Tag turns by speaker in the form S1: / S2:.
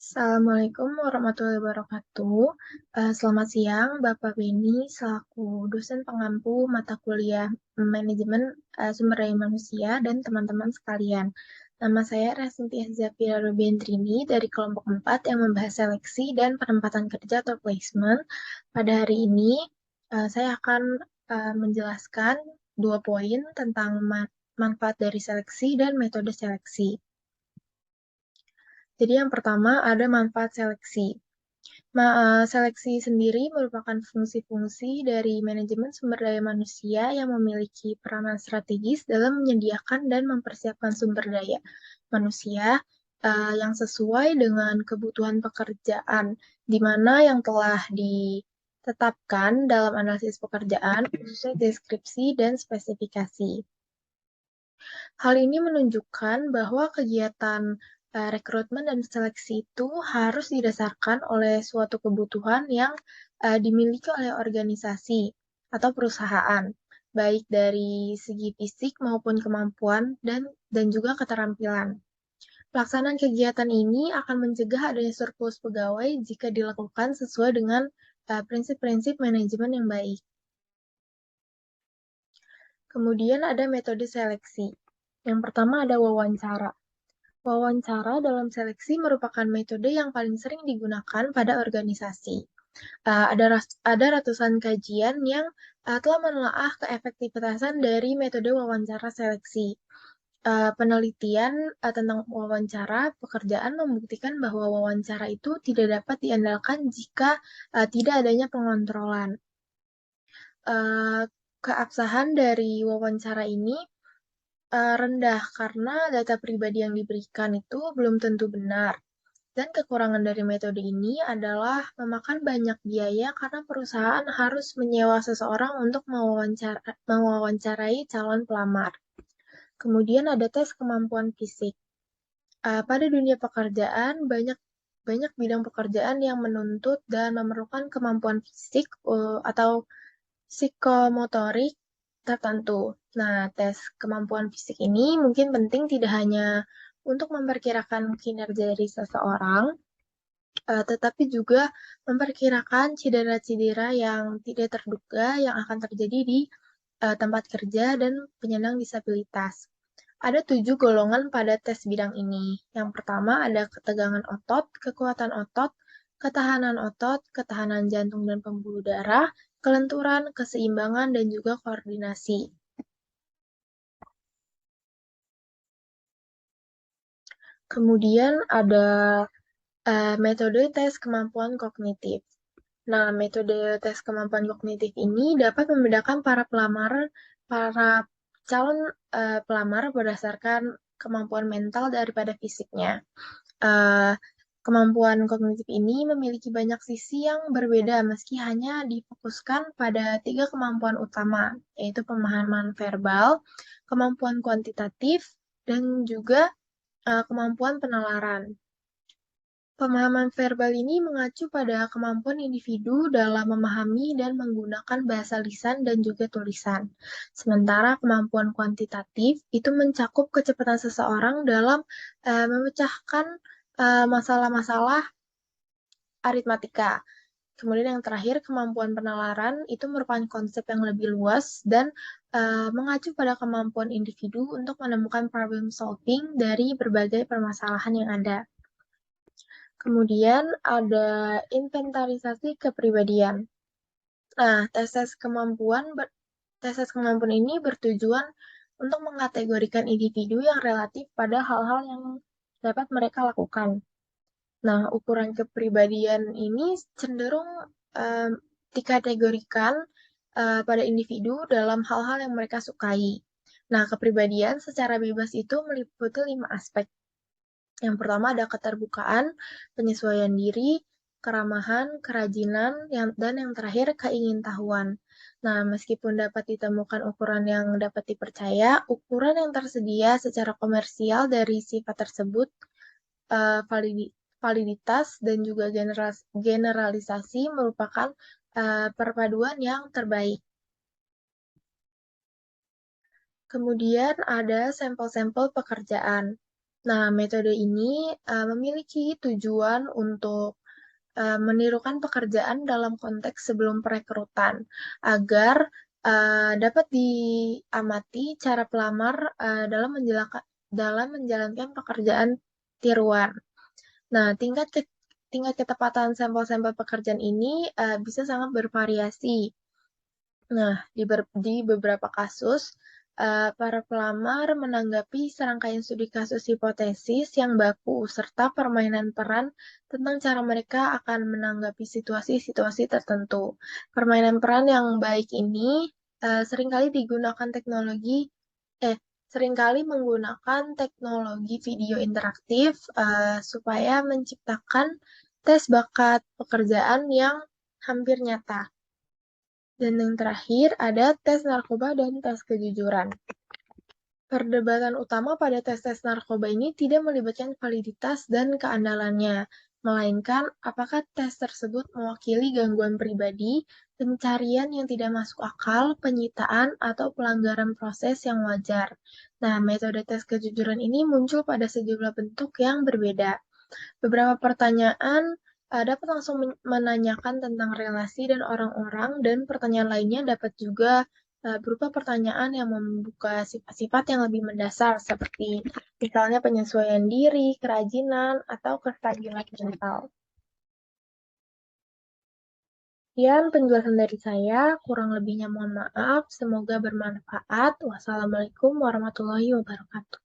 S1: Assalamualaikum warahmatullahi wabarakatuh. Selamat siang, Bapak Beni, selaku dosen pengampu mata kuliah Manajemen Sumber Daya Manusia dan teman-teman sekalian. Nama saya Rasintia Zafira Rubientrini dari kelompok 4 yang membahas seleksi dan penempatan kerja atau placement. Pada hari ini, saya akan menjelaskan 2 poin tentang manfaat dari seleksi dan metode seleksi. Jadi yang pertama ada manfaat seleksi. Seleksi sendiri merupakan fungsi-fungsi dari manajemen sumber daya manusia yang memiliki peranan strategis dalam menyediakan dan mempersiapkan sumber daya manusia yang sesuai dengan kebutuhan pekerjaan, di mana yang telah ditetapkan dalam analisis pekerjaan, khususnya deskripsi dan spesifikasi. Hal ini menunjukkan bahwa kegiatan rekrutmen dan seleksi itu harus didasarkan oleh suatu kebutuhan yang dimiliki oleh organisasi atau perusahaan, baik dari segi fisik maupun kemampuan dan juga keterampilan. Pelaksanaan kegiatan ini akan mencegah adanya surplus pegawai jika dilakukan sesuai dengan prinsip-prinsip manajemen yang baik. Kemudian ada metode seleksi. Yang pertama ada wawancara. Wawancara dalam seleksi merupakan metode yang paling sering digunakan pada organisasi. Ada ratusan kajian yang telah menelaah keefektivitasan dari metode wawancara seleksi. Penelitian tentang wawancara pekerjaan membuktikan bahwa wawancara itu tidak dapat diandalkan jika tidak adanya pengontrolan. Keabsahan dari wawancara ini rendah karena data pribadi yang diberikan itu belum tentu benar. Dan kekurangan dari metode ini adalah memakan banyak biaya karena perusahaan harus menyewa seseorang untuk mewawancarai calon pelamar. Kemudian ada tes kemampuan fisik. Pada dunia pekerjaan, banyak bidang pekerjaan yang menuntut dan memerlukan kemampuan fisik atau psikomotorik tertentu. Nah, tes kemampuan fisik ini mungkin penting tidak hanya untuk memperkirakan kinerja dari seseorang, tetapi juga memperkirakan cedera-cedera yang tidak terduga yang akan terjadi di tempat kerja dan penyandang disabilitas. Ada 7 golongan pada tes bidang ini. Yang pertama ada ketegangan otot, kekuatan otot, ketahanan jantung dan pembuluh darah, kelenturan, keseimbangan, dan juga koordinasi. Kemudian ada metode tes kemampuan kognitif. Nah, metode tes kemampuan kognitif ini dapat membedakan para calon pelamar berdasarkan kemampuan mental daripada fisiknya. Eh, Kemampuan kognitif ini memiliki banyak sisi yang berbeda meski hanya difokuskan pada 3 kemampuan utama, yaitu pemahaman verbal, kemampuan kuantitatif, dan juga kemampuan penalaran. Pemahaman verbal ini mengacu pada kemampuan individu dalam memahami dan menggunakan bahasa lisan dan juga tulisan. Sementara kemampuan kuantitatif itu mencakup kecepatan seseorang dalam memecahkan masalah-masalah aritmatika. Kemudian yang terakhir, kemampuan penalaran itu merupakan konsep yang lebih luas dan mengacu pada kemampuan individu untuk menemukan problem solving dari berbagai permasalahan yang ada. Kemudian ada inventarisasi kepribadian. Nah, tes-tes kemampuan ini bertujuan untuk mengkategorikan individu yang relatif pada hal-hal yang dapat mereka lakukan. Nah, ukuran kepribadian ini cenderung em, dikategorikan pada individu dalam hal-hal yang mereka sukai. Nah, kepribadian secara bebas itu meliputi 5 aspek. Yang pertama ada keterbukaan, penyesuaian diri, keramahan, kerajinan, dan yang terakhir keingintahuan. Nah, meskipun dapat ditemukan ukuran yang dapat dipercaya, ukuran yang tersedia secara komersial dari sifat tersebut, validitas dan juga generalisasi merupakan perpaduan yang terbaik. Kemudian ada sampel-sampel pekerjaan. Nah, metode ini memiliki tujuan untuk menirukan pekerjaan dalam konteks sebelum perekrutan agar dapat diamati cara pelamar dalam menjalankan pekerjaan tiruan. Nah, tingkat ketepatan sampel-sampel pekerjaan ini bisa sangat bervariasi. Nah, di beberapa kasus, para pelamar menanggapi serangkaian studi kasus hipotesis yang baku, serta permainan peran tentang cara mereka akan menanggapi situasi-situasi tertentu. Permainan peran yang baik ini seringkali digunakan seringkali menggunakan teknologi video interaktif supaya menciptakan tes bakat pekerjaan yang hampir nyata. Dan yang terakhir ada tes narkoba dan tes kejujuran. Perdebatan utama pada tes-tes narkoba ini tidak melibatkan validitas dan keandalannya, melainkan apakah tes tersebut mewakili gangguan pribadi, pencarian yang tidak masuk akal, penyitaan, atau pelanggaran proses yang wajar. Nah, metode tes kejujuran ini muncul pada sejumlah bentuk yang berbeda. Beberapa pertanyaan dapat langsung menanyakan tentang relasi dan orang-orang, dan pertanyaan lainnya dapat juga berupa pertanyaan yang membuka sifat-sifat yang lebih mendasar, seperti misalnya penyesuaian diri, kerajinan, atau kestabilan mental. Sekian penjelasan dari saya, kurang lebihnya mohon maaf, semoga bermanfaat. Wassalamualaikum warahmatullahi wabarakatuh.